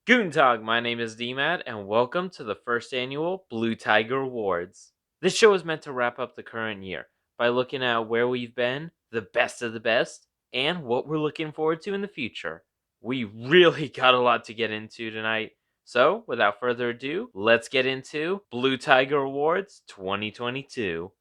Guten Tag, my name is DMAD, and welcome to the first annual Blue Tiger Awards. This show is meant to wrap up the current year by looking at where we've been, the best of the best, and what we're looking forward to in the future. We really got a lot to get into tonight, so without further ado, let's get into Blue Tiger Awards 2022.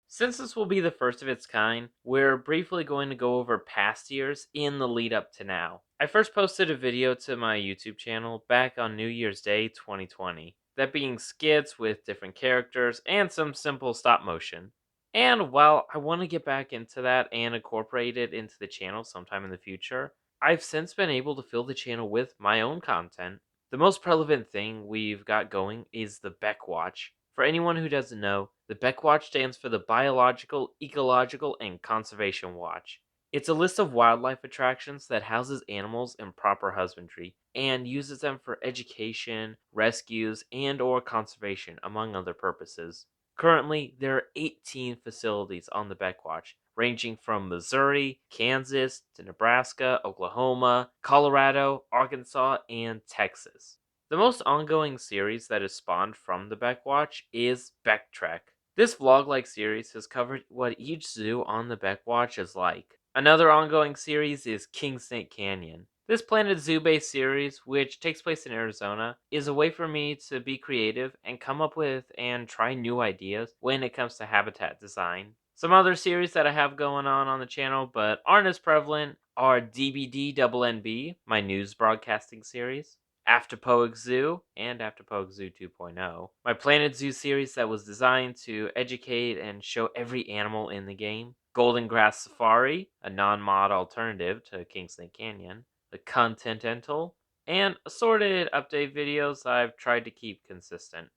Since this will be the first of its kind, we're briefly going to go over past years in the lead up to now. I first posted a video to my YouTube channel back on New Year's Day 2020, that being skits with different characters and some simple stop motion. And while I want to get back into that and incorporate it into the channel sometime in the future, I've since been able to fill the channel with my own content. The most relevant thing we've got going is the Beck Watch. For anyone who doesn't know, the Beck Watch stands for the Biological, Ecological, and Conservation Watch. It's a list of wildlife attractions that houses animals in proper husbandry and uses them for education, rescues, and or conservation, among other purposes. Currently, there are 18 facilities on the Beck Watch, ranging from Missouri, Kansas, to Nebraska, Oklahoma, Colorado, Arkansas, and Texas. The most ongoing series that has spawned from the Beck Watch is Beck Trek. This vlog-like series has covered what each zoo on the Beck Watch is like. Another ongoing series is King Snake Canyon. This Planet Zoo-based series, which takes place in Arizona, is a way for me to be creative and come up with and try new ideas when it comes to habitat design. Some other series that I have going on the channel but aren't as prevalent are DBD my news broadcasting series, After Poic Zoo, and After Poic Zoo 2.0, my Planet Zoo series that was designed to educate and show every animal in the game, Golden Grass Safari, a non-mod alternative to King Snake Canyon, the Continental, and assorted update videos I've tried to keep consistent.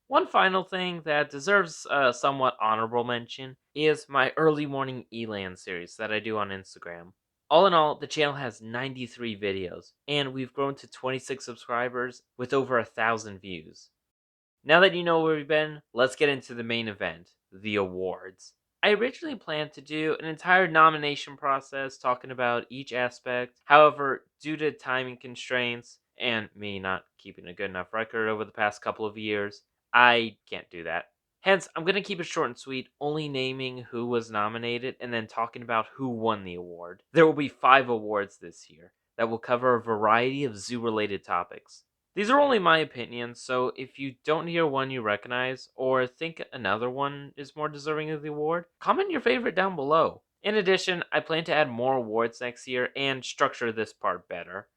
One final thing that deserves a somewhat honorable mention is my early morning Elan series that I do on Instagram. All in all, the channel has 93 videos, and we've grown to 26 subscribers with over 1,000 views. Now that you know where we've been, let's get into the main event, the awards. I originally planned to do an entire nomination process talking about each aspect. However, due to timing constraints and me not keeping a good enough record over the past couple of years, I can't do that. Hence, I'm going to keep it short and sweet, only naming who was nominated and then talking about who won the award. There will be 5 awards this year that will cover a variety of zoo-related topics. These are only my opinions, so if you don't hear one you recognize, or think another one is more deserving of the award, comment your favorite down below. In addition, I plan to add more awards next year and structure this part better.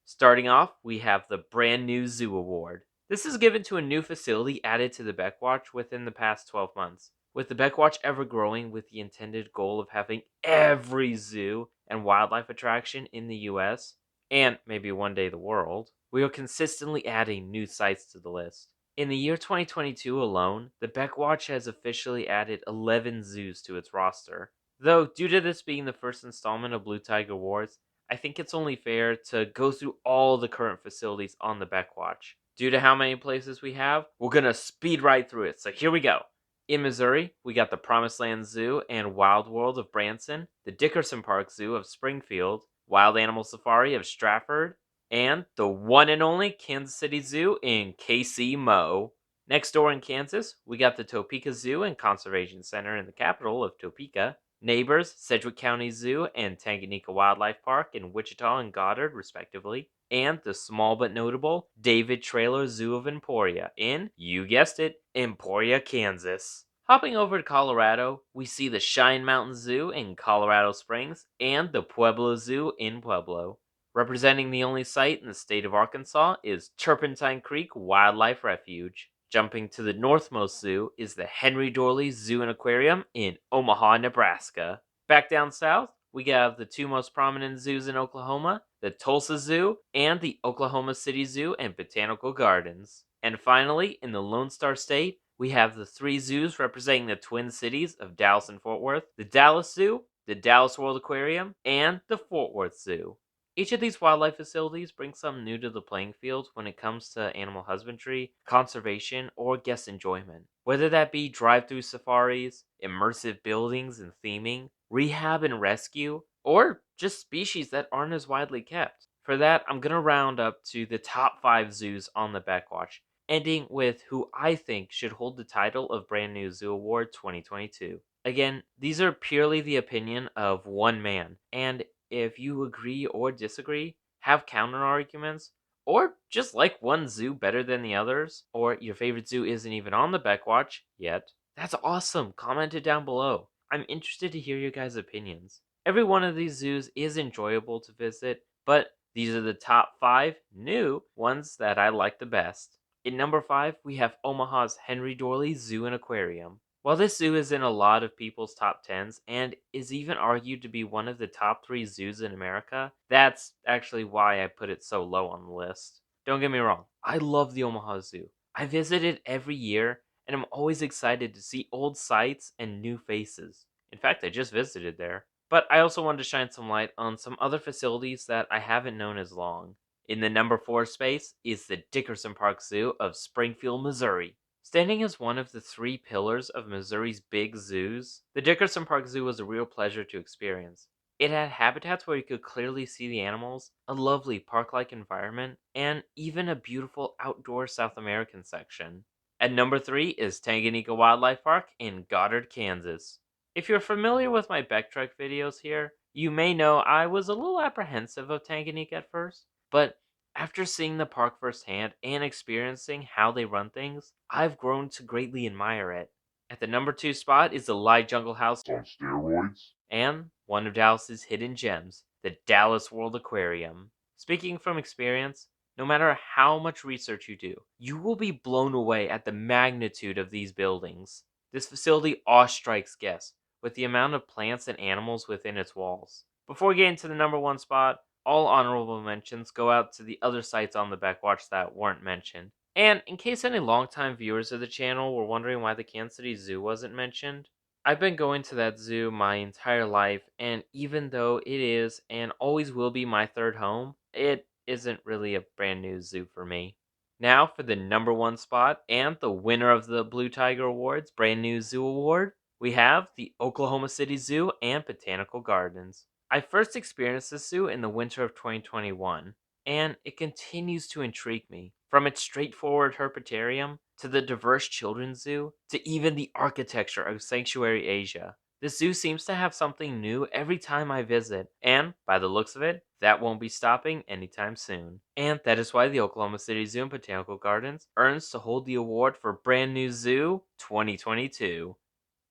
Starting off, we have the Brand New Zoo Award. This is given to a new facility added to the Beck Watch within the past 12 months, with the Beck Watch ever growing with the intended goal of having every zoo and wildlife attraction in the US, and maybe one day the world. We are consistently adding new sites to the list. In the year 2022 alone, the Beck Watch has officially added 11 zoos to its roster. Though, due to this being the first installment of Blue Tiger Awards, I think it's only fair to go through all the current facilities on the Beck Watch. Due to how many places we have, we're gonna speed right through it, so here we go. In Missouri, we got the Promised Land Zoo and Wild World of Branson, the Dickerson Park Zoo of Springfield, Wild Animal Safari of Stratford, and the one and only Kansas City Zoo in KC Mo. Next door in Kansas, we got the Topeka Zoo and Conservation Center in the capital of Topeka. Neighbors, Sedgwick County Zoo and Tanganyika Wildlife Park in Wichita and Goddard, respectively. And the small but notable David Traylor Zoo of Emporia in, you guessed it, Emporia, Kansas. Hopping over to Colorado, we see the Cheyenne Mountain Zoo in Colorado Springs and the Pueblo Zoo in Pueblo. Representing the only site in the state of Arkansas is Turpentine Creek Wildlife Refuge. Jumping to the northmost zoo is the Henry Dorley Zoo and Aquarium in Omaha, Nebraska. Back down south, we have the 2 most prominent zoos in Oklahoma, the Tulsa Zoo and the Oklahoma City Zoo and Botanical Gardens. And finally, in the Lone Star State, we have the 3 zoos representing the Twin Cities of Dallas and Fort Worth, the Dallas Zoo, the Dallas World Aquarium, and the Fort Worth Zoo. Each of these wildlife facilities brings something new to the playing field when it comes to animal husbandry, conservation, or guest enjoyment. Whether that be drive-through safaris, immersive buildings and theming, rehab and rescue, or just species that aren't as widely kept. For that, I'm gonna round up to the top 5 zoos on the Backwatch, ending with who I think should hold the title of Brand New Zoo Award 2022. Again, these are purely the opinion of one man, and if you agree or disagree, have counter arguments, or just like one zoo better than the others, or your favorite zoo isn't even on the Backwatch yet, that's awesome. Comment it down below. I'm interested to hear your guys' opinions. Every one of these zoos is enjoyable to visit, but these are the top 5 new ones that I like the best. In number 5, we have Omaha's Henry Dorley Zoo and Aquarium. While this zoo is in a lot of people's top 10s and is even argued to be one of the top 3 zoos in America, that's actually why I put it so low on the list. Don't get me wrong, I love the Omaha Zoo. I visit it every year and I'm always excited to see old sights and new faces. In fact, I just visited there. But I also wanted to shine some light on some other facilities that I haven't known as long. In the number 4 space is the Dickerson Park Zoo of Springfield, Missouri. Standing as one of the 3 pillars of Missouri's big zoos, the Dickerson Park Zoo was a real pleasure to experience. It had habitats where you could clearly see the animals, a lovely park-like environment, and even a beautiful outdoor South American section. At number 3 is Tanganyika Wildlife Park in Goddard, Kansas. If you're familiar with my Backtrack videos here, you may know I was a little apprehensive of Tanganyika at first, but after seeing the park firsthand and experiencing how they run things, I've grown to greatly admire it. At the number 2 spot is the Live Jungle House on steroids, and one of Dallas's hidden gems, the Dallas World Aquarium. Speaking from experience, no matter how much research you do, you will be blown away at the magnitude of these buildings. This facility awe-strikes guests with the amount of plants and animals within its walls. Before getting to the number 1 spot, all honorable mentions go out to the other sites on the Backwatch that weren't mentioned. And in case any longtime viewers of the channel were wondering why the Kansas City Zoo wasn't mentioned, I've been going to that zoo my entire life, and even though it is and always will be my third home, it isn't really a brand new zoo for me. Now for the number 1 spot and the winner of the Blue Tiger Awards Brand New Zoo Award, we have the Oklahoma City Zoo and Botanical Gardens. I first experienced this zoo in the winter of 2021, and it continues to intrigue me. From its straightforward herpetarium, to the diverse children's zoo, to even the architecture of Sanctuary Asia. The zoo seems to have something new every time I visit, and by the looks of it, that won't be stopping anytime soon. And that is why the Oklahoma City Zoo and Botanical Gardens earns to hold the award for Brand New Zoo 2022.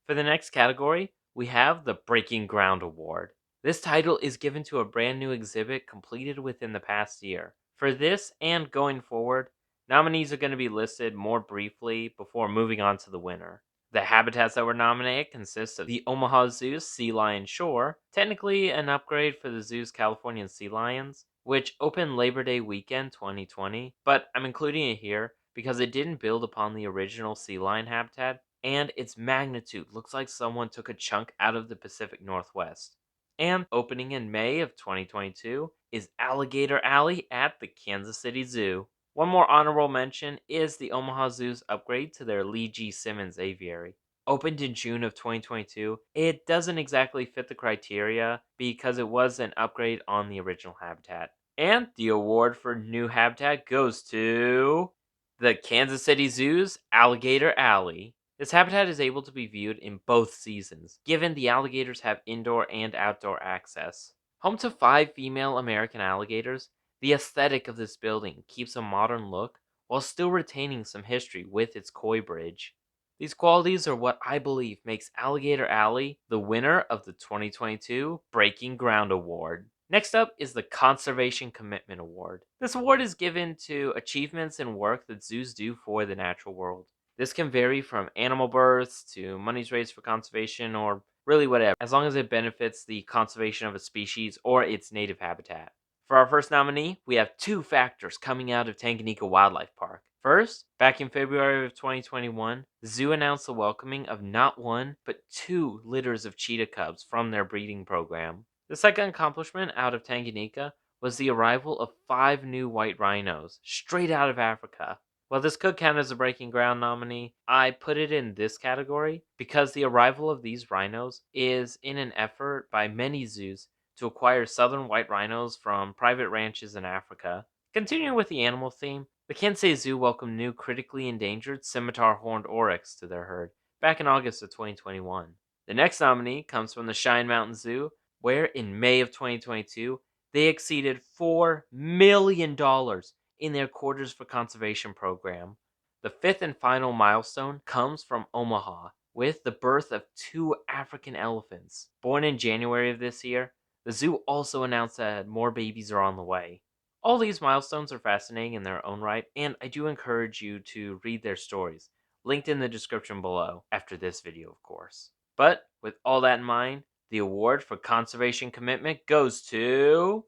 For the next category, we have the Breaking Ground Award. This title is given to a brand new exhibit completed within the past year. For this and going forward, nominees are going to be listed more briefly before moving on to the winner. The habitats that were nominated consist of the Omaha Zoo's Sea Lion Shore, technically an upgrade for the zoo's Californian sea lions, which opened Labor Day weekend 2020, but I'm including it here because it didn't build upon the original sea lion habitat, and its magnitude looks like someone took a chunk out of the Pacific Northwest. And opening in May of 2022 is Alligator Alley at the Kansas City Zoo. One more honorable mention is the Omaha Zoo's upgrade to their Lee G. Simmons Aviary. Opened in June of 2022, it doesn't exactly fit the criteria because it was an upgrade on the original habitat. And the award for new habitat goes to the Kansas City Zoo's Alligator Alley. This habitat is able to be viewed in both seasons, given the alligators have indoor and outdoor access. Home to 5 female American alligators, the aesthetic of this building keeps a modern look while still retaining some history with its koi bridge. These qualities are what I believe makes Alligator Alley the winner of the 2022 Breaking Ground Award. Next up is the Conservation Commitment Award. This award is given to achievements in work that zoos do for the natural world. This can vary from animal births to monies raised for conservation or really whatever, as long as it benefits the conservation of a species or its native habitat. For our first nominee, we have 2 factors coming out of Tanganyika Wildlife Park. First, back in February of 2021, the zoo announced the welcoming of not 1, but 2 litters of cheetah cubs from their breeding program. The second accomplishment out of Tanganyika was the arrival of 5 new white rhinos, straight out of Africa. While this could count as a Breaking Ground nominee, I put it in this category because the arrival of these rhinos is in an effort by many zoos to acquire southern white rhinos from private ranches in Africa. Continuing with the animal theme, the Kansas Zoo welcomed new critically endangered scimitar horned oryx to their herd back in August of 2021. The next nominee comes from the Cheyenne Mountain Zoo, where in May of 2022, they exceeded $4 million in their Quarters for Conservation program. The fifth and final milestone comes from Omaha, with the birth of two African elephants. Born in January of this year, the zoo also announced that more babies are on the way. All these milestones are fascinating in their own right, and I do encourage you to read their stories, linked in the description below, after this video, of course. But with all that in mind, the award for conservation commitment goes to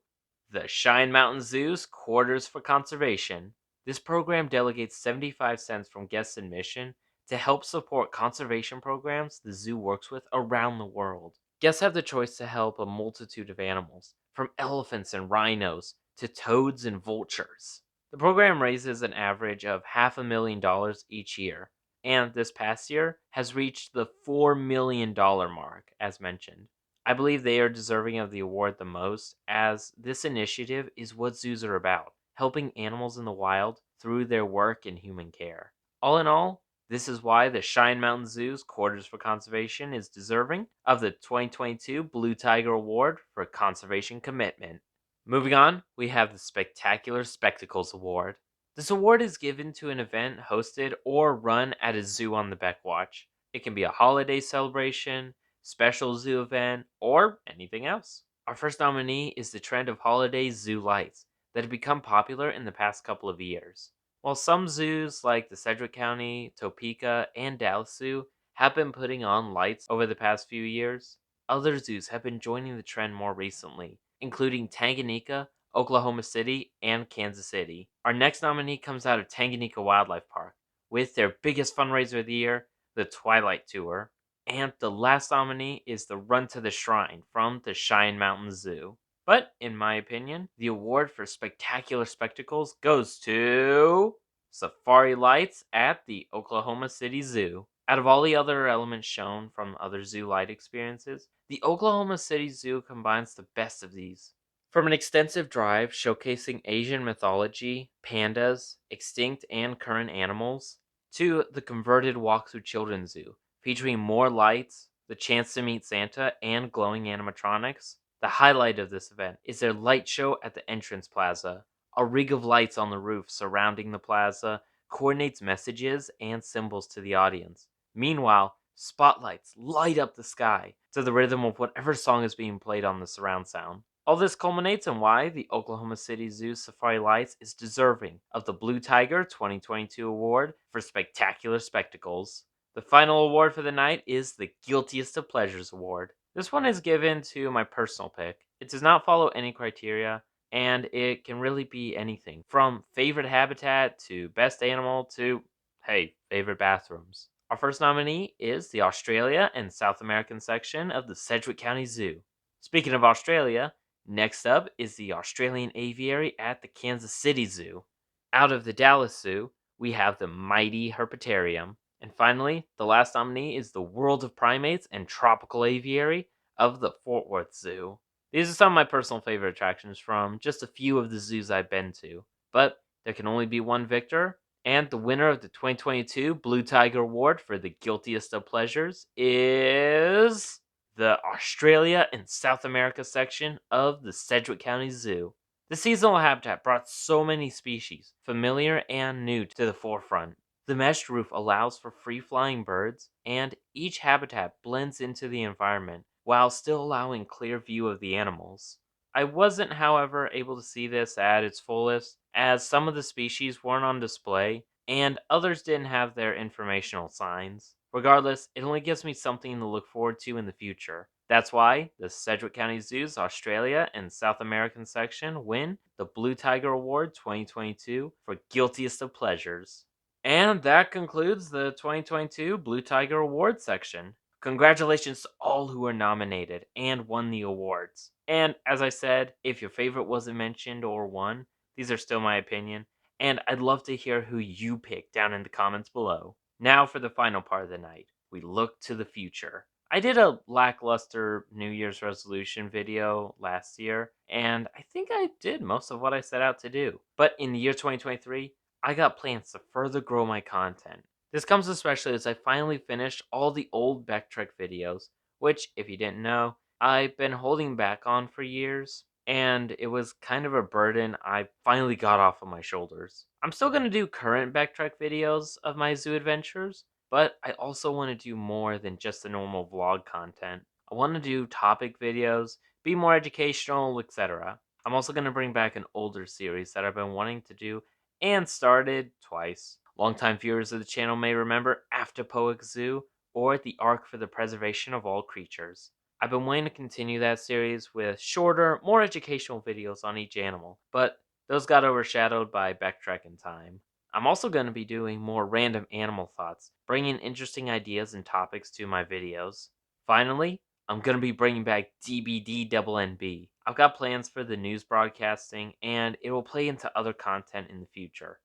the Cheyenne Mountain Zoo's Quarters for Conservation. This program delegates 75 cents from guest admission to help support conservation programs the zoo works with around the world. Guests have the choice to help a multitude of animals, from elephants and rhinos to toads and vultures. The program raises an average of $500,000 each year, and this past year has reached the $4 million mark, as mentioned. I believe they are deserving of the award the most, as this initiative is what zoos are about, helping animals in the wild through their work in human care. All in all, this is why the Cheyenne Mountain Zoo's Quarters for Conservation is deserving of the 2022 Blue Tiger Award for Conservation Commitment. Moving on, we have the Spectacular Spectacles Award. This award is given to an event hosted or run at a zoo on the Beckwatch. It can be a holiday celebration, special zoo event, or anything else. Our first nominee is the trend of holiday zoo lights that have become popular in the past couple of years. While some zoos like the Sedgwick County, Topeka, and Dallas Zoo have been putting on lights over the past few years, other zoos have been joining the trend more recently, including Tanganyika, Oklahoma City, and Kansas City. Our next nominee comes out of Tanganyika Wildlife Park with their biggest fundraiser of the year, the Twilight Tour. And the last nominee is the Run to the Shrine from the Cheyenne Mountain Zoo. But, in my opinion, the award for spectacular spectacles goes to Safari Lights at the Oklahoma City Zoo. Out of all the other elements shown from other zoo light experiences, the Oklahoma City Zoo combines the best of these. From an extensive drive showcasing Asian mythology, pandas, extinct and current animals, to the converted walk through Children's Zoo, featuring more lights, the chance to meet Santa, and glowing animatronics. The highlight of this event is their light show at the entrance plaza. A rig of lights on the roof surrounding the plaza coordinates messages and symbols to the audience. Meanwhile, spotlights light up the sky to the rhythm of whatever song is being played on the surround sound. All this culminates in why the Oklahoma City Zoo Safari Lights is deserving of the Blue Tiger 2022 Award for Spectacular Spectacles. The final award for the night is the Guiltiest of Pleasures Award. This one is given to my personal pick. It does not follow any criteria, and it can really be anything from favorite habitat to best animal to, hey, favorite bathrooms. Our first nominee is the Australia and South American section of the Sedgwick County Zoo. Speaking of Australia, next up is the Australian Aviary at the Kansas City Zoo. Out of the Dallas Zoo, we have the mighty Herpetarium. And finally, the last nominee is the World of Primates and Tropical Aviary of the Fort Worth Zoo. These are some of my personal favorite attractions from just a few of the zoos I've been to. But there can only be one victor, and the winner of the 2022 Blue Tiger Award for the Guiltiest of Pleasures is the Australia and South America section of the Sedgwick County Zoo. The seasonal habitat brought so many species, familiar and new, to the forefront. The meshed roof allows for free-flying birds, and each habitat blends into the environment while still allowing clear view of the animals. I wasn't, however, able to see this at its fullest, as some of the species weren't on display, and others didn't have their informational signs. Regardless, it only gives me something to look forward to in the future. That's why the Sedgwick County Zoo's Australia and South American section win the Blue Tiger Award 2022 for Guiltiest of Pleasures. And that concludes the 2022 Blue Tiger Award section. Congratulations to all who were nominated and won the awards. And as I said, if your favorite wasn't mentioned or won, these are still my opinion, and I'd love to hear who you pick down in the comments below. Now for the final part of the night, we look to the future. I did a lackluster New Year's resolution video last year, and I think I did most of what I set out to do. But in the year 2023, I got plans to further grow my content. This comes especially as I finally finished all the old Backtrek videos, which, if you didn't know, I've been holding back on for years, and it was kind of a burden I finally got off of my shoulders. I'm still gonna do current Backtrek videos of my zoo adventures, but I also want to do more than just the normal vlog content. I want to do topic videos, be more educational, etc. I'm also going to bring back an older series that I've been wanting to do and started twice. Longtime viewers of the channel may remember Afterpoic Zoo or the Ark for the Preservation of All Creatures. I've been wanting to continue that series with shorter, more educational videos on each animal, but those got overshadowed by Backtrack in Time. I'm also going to be doing more random animal thoughts, bringing interesting ideas and topics to my videos. Finally, I'm going to be bringing back DBD Double NB. I've got plans for the news broadcasting, and it will play into other content in the future.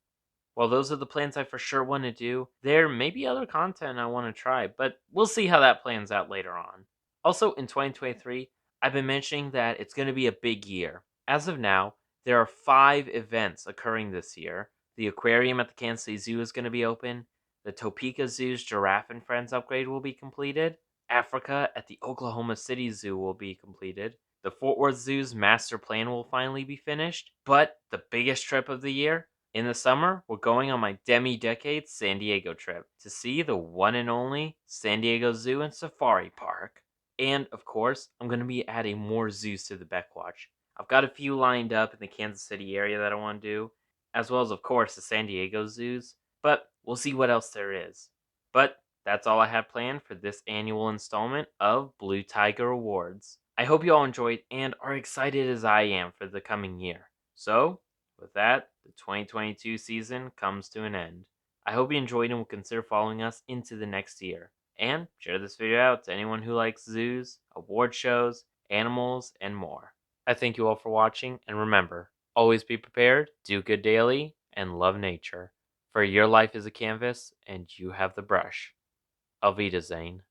While those are the plans I for sure want to do, there may be other content I want to try, but we'll see how that plans out later on. Also, in 2023, I've been mentioning that it's going to be a big year. As of now, there are 5 events occurring this year. The aquarium at the Kansas City Zoo is going to be open. The Topeka Zoo's Giraffe and Friends upgrade will be completed. Africa at the Oklahoma City Zoo will be completed. The Fort Worth Zoo's master plan will finally be finished. But the biggest trip of the year, in the summer, we're going on my demi-decade San Diego trip to see the one and only San Diego Zoo and Safari Park. And, of course, I'm going to be adding more zoos to the Beckwatch. I've got a few lined up in the Kansas City area that I want to do, as well as, of course, the San Diego zoos, but we'll see what else there is. But that's all I have planned for this annual installment of Blue Tiger Awards. I hope you all enjoyed and are excited as I am for the coming year. So, with that, the 2022 season comes to an end. I hope you enjoyed and will consider following us into the next year. And share this video out to anyone who likes zoos, award shows, animals, and more. I thank you all for watching, and remember, always be prepared, do good daily, and love nature. For your life is a canvas, and you have the brush. Auf Wiedersehen.